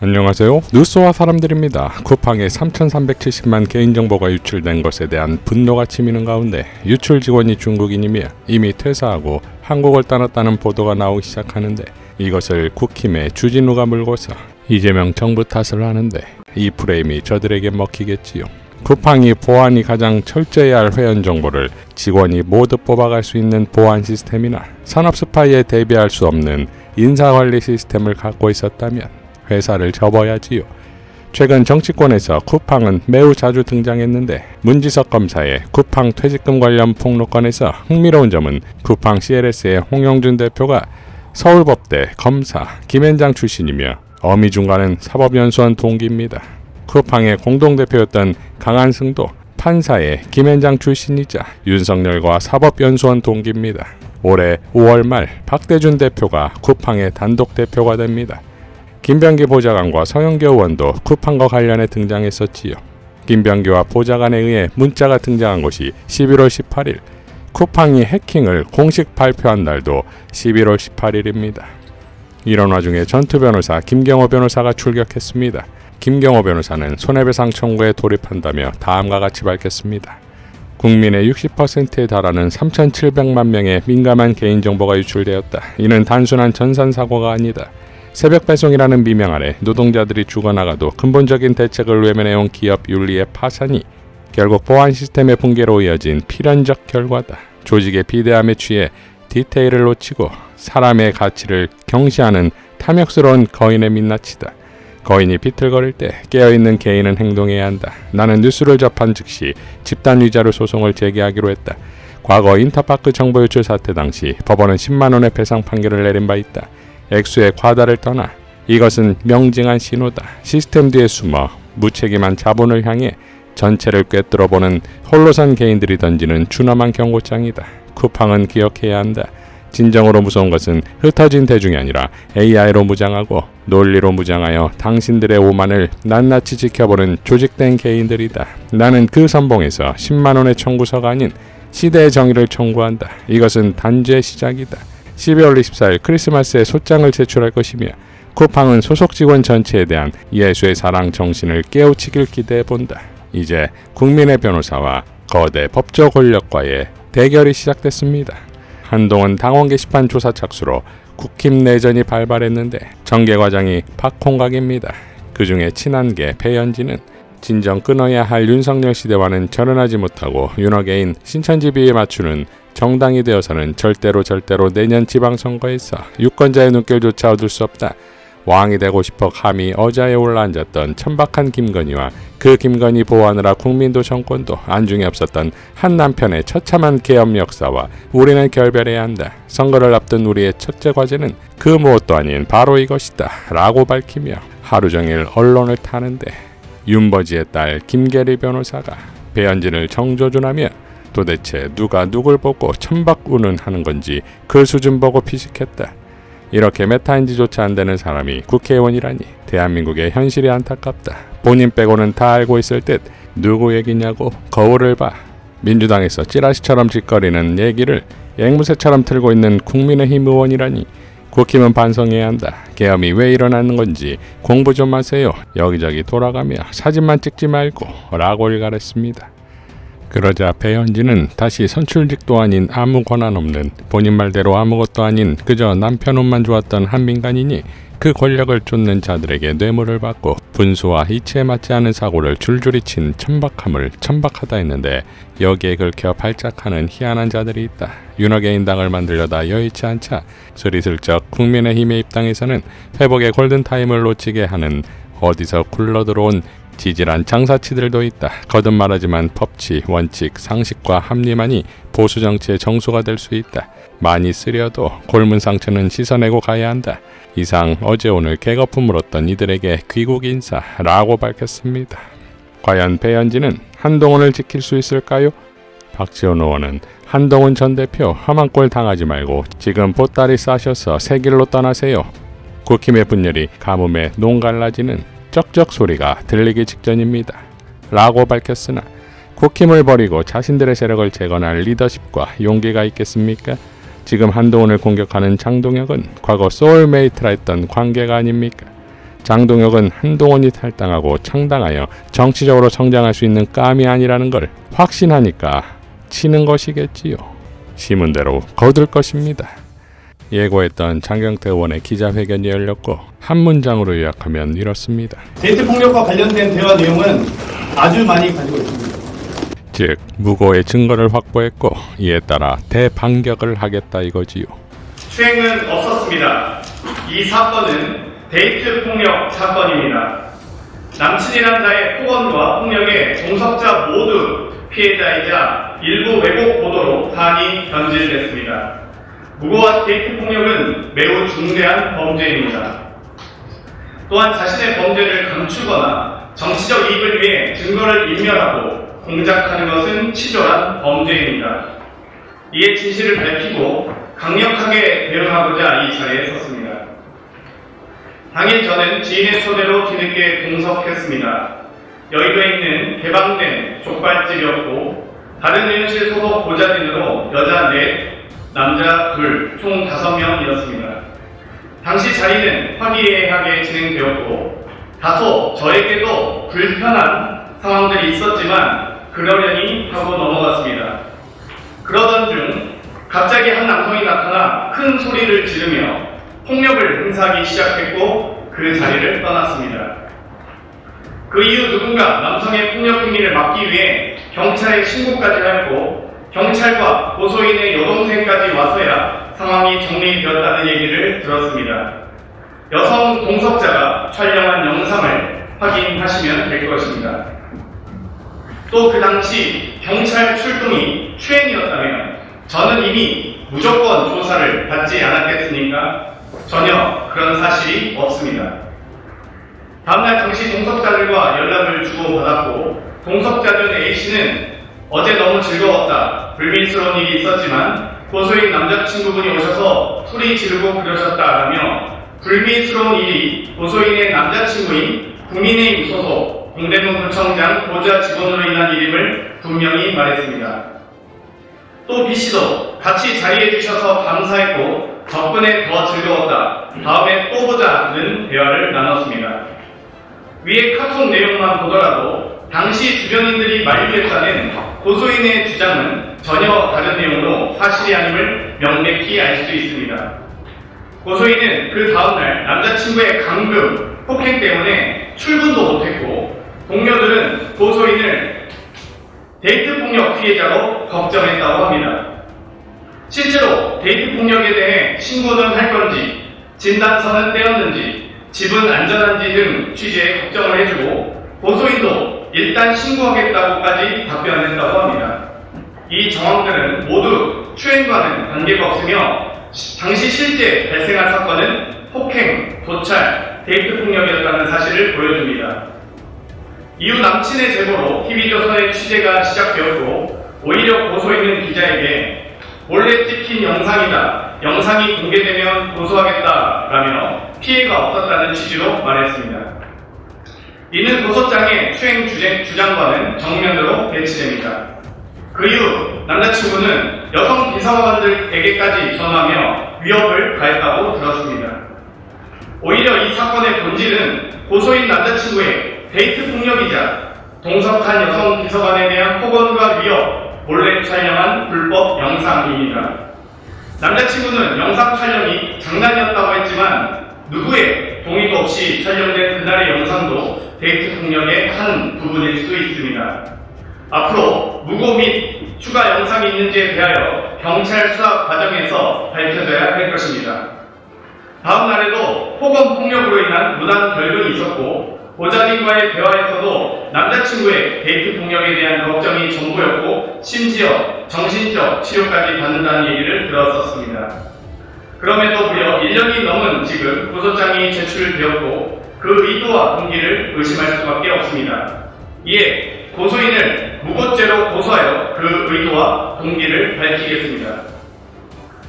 안녕하세요. 뉴스와 사람들입니다. 쿠팡에 3,370만 개인정보가 유출된 것에 대한 분노가 치미는 가운데 유출 직원이 중국인이며 이미 퇴사하고 한국을 떠났다는 보도가 나오기 시작하는데, 이것을 국힘의 주진우가 물고서 이재명 정부 탓을 하는데, 이 프레임이 저들에게 먹히겠지요. 쿠팡이 보안이 가장 철저해야 할 회원 정보를 직원이 모두 뽑아갈 수 있는 보안 시스템이나 산업 스파이에 대비할 수 없는 인사관리 시스템을 갖고 있었다면 회사를 접어야지요. 최근 정치권에서 쿠팡은 매우 자주 등장했는데, 문지석 검사의 쿠팡 퇴직금 관련 폭로건에서 흥미로운 점은 쿠팡 CLS의 홍영준 대표가 서울법대 검사 김앤장 출신이며 어미중과는 사법연수원 동기입니다. 쿠팡의 공동대표였던 강한승도 판사의 김앤장 출신이자 윤석열과 사법연수원 동기입니다. 올해 5월 말 박대준 대표가 쿠팡의 단독 대표가 됩니다. 김병기 보좌관과 서영교 의원도 쿠팡과 관련해 등장했었지요. 김병기와 보좌관에 의해 문자가 등장한 것이 11월 18일, 쿠팡이 해킹을 공식 발표한 날도 11월 18일입니다. 이런 와중에 전투 변호사 김경호 변호사가 출격했습니다. 김경호 변호사는 손해배상 청구에 돌입한다며 다음과 같이 밝혔습니다. 국민의 60%에 달하는 3,700만 명의 민감한 개인정보가 유출되었다. 이는 단순한 전산사고가 아니다. 새벽 배송이라는 미명 아래 노동자들이 죽어나가도 근본적인 대책을 외면해온 기업 윤리의 파산이 결국 보안 시스템의 붕괴로 이어진 필연적 결과다. 조직의 비대함에 취해 디테일을 놓치고 사람의 가치를 경시하는 탐욕스러운 거인의 민낯이다. 거인이 비틀거릴 때 깨어있는 개인은 행동해야 한다. 나는 뉴스를 접한 즉시 집단 위자료 소송을 제기하기로 했다. 과거 인터파크 정보 유출 사태 당시 법원은 10만 원의 배상 판결을 내린 바 있다. 액수의 과다를 떠나 이것은 명징한 신호다. 시스템 뒤에 숨어 무책임한 자본을 향해 전체를 꿰뚫어보는 홀로선 개인들이 던지는 준엄한 경고장이다. 쿠팡은 기억해야 한다. 진정으로 무서운 것은 흩어진 대중이 아니라 AI로 무장하고 논리로 무장하여 당신들의 오만을 낱낱이 지켜보는 조직된 개인들이다. 나는 그 선봉에서 10만 원의 청구서가 아닌 시대의 정의를 청구한다. 이것은 단죄의 시작이다. 12월 24일 크리스마스에 소장을 제출할 것이며, 쿠팡은 소속 직원 전체에 대한 예수의 사랑 정신을 깨우치길 기대해본다. 이제 국민의 변호사와 거대 법조 권력과의 대결이 시작됐습니다. 한동훈 당원 게시판 조사 착수로 국힘 내전이 발발했는데 전개과장이 박홍각입니다. 그 중에 친한계 배현진은 진정 끊어야 할 윤석열 시대와는 절연하지 못하고 윤어게인 신천지 비에 맞추는 정당이 되어서는 절대로 내년 지방선거에서 유권자의 눈길조차 얻을 수 없다. 왕이 되고 싶어 감히 어자에 올라앉았던 천박한 김건희와 그 김건희 보호하느라 국민도 정권도 안중에 없었던 한 남편의 처참한 계엄 역사와 우리는 결별해야 한다. 선거를 앞둔 우리의 첫째 과제는 그 무엇도 아닌 바로 이것이다 라고 밝히며 하루 종일 언론을 타는데, 윤버지의 딸 김계리 변호사가 배현진을 정조준하며 도대체 누가 누굴 보고 천박운운 하는 건지 그 수준 보고 피식했다. 이렇게 메타인지조차 안 되는 사람이 국회의원이라니 대한민국의 현실이 안타깝다. 본인 빼고는 다 알고 있을 듯 누구 얘기냐고 거울을 봐. 민주당에서 찌라시처럼 짓거리는 얘기를 앵무새처럼 틀고 있는 국민의힘 의원이라니 국힘은 반성해야 한다. 계엄이 왜 일어나는 건지 공부 좀 하세요. 여기저기 돌아가며 사진만 찍지 말고 라고 일갈했습니다. 그러자 배현진은 다시 선출직도 아닌 아무 권한 없는 본인 말대로 아무것도 아닌 그저 남편 옷만 좋았던 한 민간인이 그 권력을 쫓는 자들에게 뇌물을 받고 분수와 이치에 맞지 않은 사고를 줄줄이 친 천박함을 천박하다 했는데, 여기에 긁혀 발작하는 희한한 자들이 있다. 윤어게인 당을 만들려다 여의치 않자 스리슬쩍 국민의힘의 입당에서는 회복의 골든타임을 놓치게 하는 어디서 굴러들어온 지질한 장사치들도 있다. 거듭 말하지만 법치, 원칙, 상식과 합리만이 보수 정치의 정수가 될 수 있다. 많이 쓰려도 골문 상처는 씻어내고 가야 한다. 이상 어제 오늘 개거품을 얻던 이들에게 귀국 인사라고 밝혔습니다. 과연 배현진은 한동훈을 지킬 수 있을까요? 박지원 의원은 한동훈 전 대표 험한 꼴 당하지 말고 지금 보따리 싸셔서 새 길로 떠나세요. 국힘의 분열이 가뭄에 농갈라지는 쩍쩍 소리가 들리기 직전입니다. 라고 밝혔으나 국힘을 버리고 자신들의 세력을 재건할 리더십과 용기가 있겠습니까? 지금 한동훈을 공격하는 장동혁은 과거 소울메이트라 했던 관계가 아닙니까? 장동혁은 한동훈이 탈당하고 창당하여 정치적으로 성장할 수 있는 깜이 아니라는 걸 확신하니까 치는 것이겠지요. 시문대로 거둘 것입니다. 예고했던 장경태 의원의 기자회견이 열렸고 한 문장으로 요약하면 이렇습니다. 데이트 폭력과 관련된 대화 내용은 아주 많이 가지고 있습니다. 즉 무고의 증거를 확보했고 이에 따라 대반격을 하겠다 이거지요. 추행은 없었습니다. 이 사건은 데이트 폭력 사건입니다. 남친이란 자의 폭언과 폭력에 동석자 모두 피해자이자 일부 왜곡 보도로 사안이 변질됐습니다. 무고와 데이트 폭력은 매우 중대한 범죄입니다. 또한 자신의 범죄를 감추거나 정치적 이익을 위해 증거를 인멸하고 공작하는 것은 치졸한 범죄입니다. 이에 진실을 밝히고 강력하게 대응하고자 이 자리에 섰습니다. 당일 저는 지인의 초대로 뒤늦게 동석했습니다. 여의도에 있는 개방된 족발집이었고 다른 의원실 소속 보좌진으로 여자 4, 남자 2, 총 5명이었습니다. 당시 자리는 화기애애하게 진행되었고 다소 저에게도 불편한 상황들이 있었지만 그러려니 하고 넘어갔습니다. 그러던 중 갑자기 한 남성이 나타나 큰 소리를 지르며 폭력을 행사하기 시작했고 그 자리를 떠났습니다. 그 이후 누군가 남성의 폭력 행위를 막기 위해 경찰에 신고까지 하였고 경찰과 고소인의 여동생까지 와서야 상황이 정리되었다는 얘기를 들었습니다. 여성 동석자가 촬영한 영상을 확인하시면 될 것입니다. 또 그 당시 경찰 출동이 추행이었다면 저는 이미 무조건 조사를 받지 않았겠습니까? 전혀 그런 사실이 없습니다. 다음날 당시 동석자들과 연락을 주고받았고 동석자 중 A씨는 어제 너무 즐거웠다. 불미스러운 일이 있었지만 고소인 남자친구분이 오셔서 소리 지르고 그러셨다라며 불미스러운 일이 고소인의 남자친구인 국민의힘 소속 동대문 구청장 보좌 직원으로 인한 일임을 분명히 말했습니다. 또 B씨도 같이 자리해 주셔서 감사했고 덕분에 더 즐거웠다. 다음에 또 보자는 대화를 나눴습니다. 위의 카톡 내용만 보더라도 당시 주변인들이 만류했다는 고소인의 주장은 전혀 다른 내용으로 사실이 아님을 명백히 알 수 있습니다. 고소인은 그 다음날 남자친구의 감금, 폭행 때문에 출근도 못했고 동료들은 고소인을 데이트 폭력 피해자로 걱정했다고 합니다. 실제로 데이트 폭력에 대해 신고는 할 건지, 진단서는 떼었는지, 집은 안전한지 등 취지에 걱정을 해주고 고소인도 일단 신고하겠다고까지 답변했다고 합니다. 이 정황들은 모두 추행과는 관계가 없으며 당시 실제 발생한 사건은 폭행, 도찰, 데이트 폭력이었다는 사실을 보여줍니다. 이후 남친의 제보로 TV조선의 취재가 시작되었고 오히려 고소인은 기자에게 몰래 찍힌 영상이다. 영상이 공개되면 고소하겠다라며 피해가 없었다는 취지로 말했습니다. 이는 고소장의 추행 주장과는 정면으로 배치됩니다. 그 이후 남자친구는 여성 비서관들에게까지 전화하며 위협을 가했다고 들었습니다. 오히려 이 사건의 본질은 고소인 남자친구의 데이트 폭력이자 동석한 여성 비서관에 대한 폭언과 위협, 몰래 촬영한 불법 영상입니다. 남자친구는 영상 촬영이 장난이었다고 했지만 누구의 동의도 없이 촬영된 그날의 영상도 데이트 폭력의 한 부분일 수 있습니다. 앞으로 무고 및 추가 영상이 있는지에 대하여 경찰 수사 과정에서 밝혀져야 할 것입니다. 다음 날에도 폭언 폭력으로 인한 무단 결근이 있었고 보좌진과의 대화에서도 남자친구의 데이트 폭력에 대한 걱정이 전부였고 심지어 정신적 치료까지 받는다는 얘기를 들었었습니다. 그럼에도 무려 1년이 넘은 지금 고소장이 제출되었고 그 의도와 동기를 의심할 수밖에 없습니다. 이에 고소인을 무고죄로 고소하여 그 의도와 동기를 밝히겠습니다.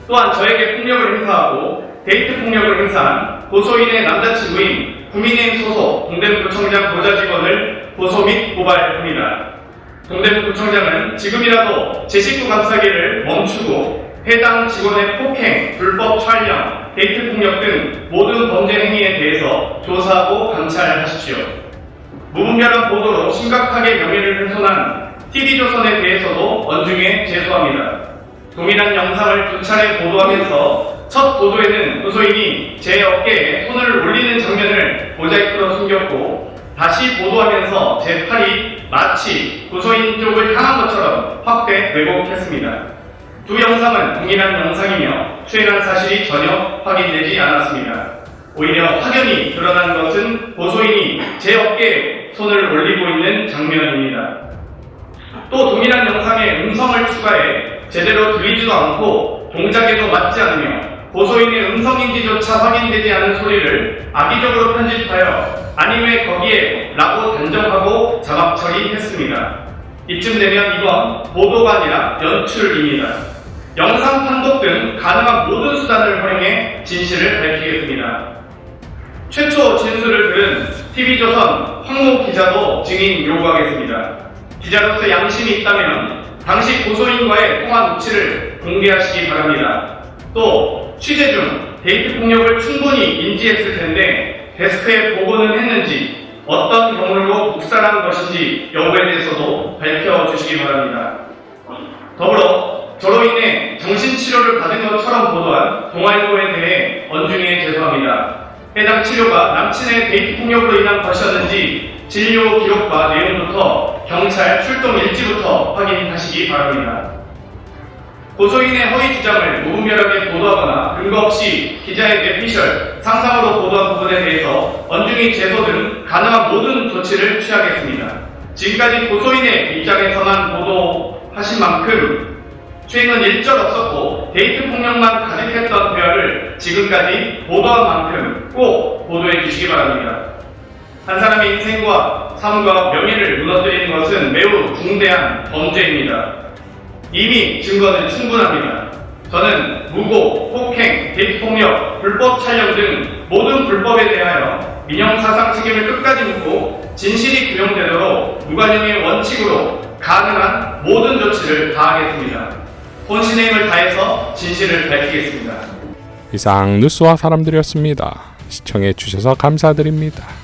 또한 저에게 폭력을 행사하고 데이트 폭력을 행사한 고소인의 남자친구인 국민의힘 소속 동대문구청장 보좌직원을 고소 및 고발합니다. 동대문구청장은 지금이라도 제 식구 감싸기를 멈추고 해당 직원의 폭행, 불법 촬영, 데이트 폭력 등 모든 범죄 행위에 대해서 조사하고 감찰하십시오. 무분별한 보도로 심각하게 명예를 훼손한 TV조선에 대해서도 엄중히 제소합니다. 동일한 영상을 2차례 보도하면서 첫 보도에는 고소인이 제 어깨에 손을 올리는 장면을 모자이크로 숨겼고, 다시 보도하면서 제8이 마치 고소인 쪽을 향한 것처럼 확대 왜곡했습니다. 두 영상은 동일한 영상이며 추행한 사실이 전혀 확인되지 않았습니다. 오히려 확연히 드러난 것은 고소인이 제 어깨에 손을 올리고 있는 장면입니다. 또 동일한 영상에 음성을 추가해 제대로 들리지도 않고 동작에도 맞지 않으며 고소인의 음성인지조차 확인되지 않은 소리를 악의적으로 편집하여 아니 왜 거기에 라고 단정하고 자막 처리했습니다. 이쯤 되면 이건 보도가 아니라 연출입니다. 영상 판독 등 가능한 모든 수단을 활용해 진실을 밝히겠습니다. 최초 진술을 들은 TV조선 황모 기자도 증인 요구하겠습니다. 기자로서 양심이 있다면 당시 고소인과의 통화 녹취를 공개하시기 바랍니다. 또 취재 중 데이트 폭력을 충분히 인지했을 텐데 데스크에 보고는 했는지, 어떤 경로로 묵살한 것인지 여부에 대해서도 밝혀주시기 바랍니다. 더불어 저로 인해 정신치료를 받은 것처럼 보도한 동아일보에 대해 엄중히 제소합니다. 해당 치료가 남친의 데이트 폭력으로 인한 것이었는지 진료 기록과 내용부터 경찰 출동 일지부터 확인하시기 바랍니다. 고소인의 허위 주장을 무분별하게 보도하거나 근거 없이 기자의 뇌피셜, 상상으로 보도한 부분에 대해서 엄중히 제소 등 가능한 모든 조치를 취하겠습니다. 지금까지 고소인의 입장에서만 보도하신 만큼 추행은 일절 없었고 데이트 폭력만 가득했던 대화를 지금까지 보도한 만큼 꼭 보도해 주시기 바랍니다. 한 사람의 인생과 삶과 명예를 무너뜨리는 것은 매우 중대한 범죄입니다. 이미 증거는 충분합니다. 저는 무고, 폭행, 데이트폭력, 불법 촬영 등 모든 불법에 대하여 민형사상 책임을 끝까지 묻고 진실이 규명되도록 무관용의 원칙으로 가능한 모든 조치를 다하겠습니다. 혼신의 힘을 다해서 진실을 밝히겠습니다. 이상 뉴스와 사람들이었습니다. 시청해 주셔서 감사드립니다.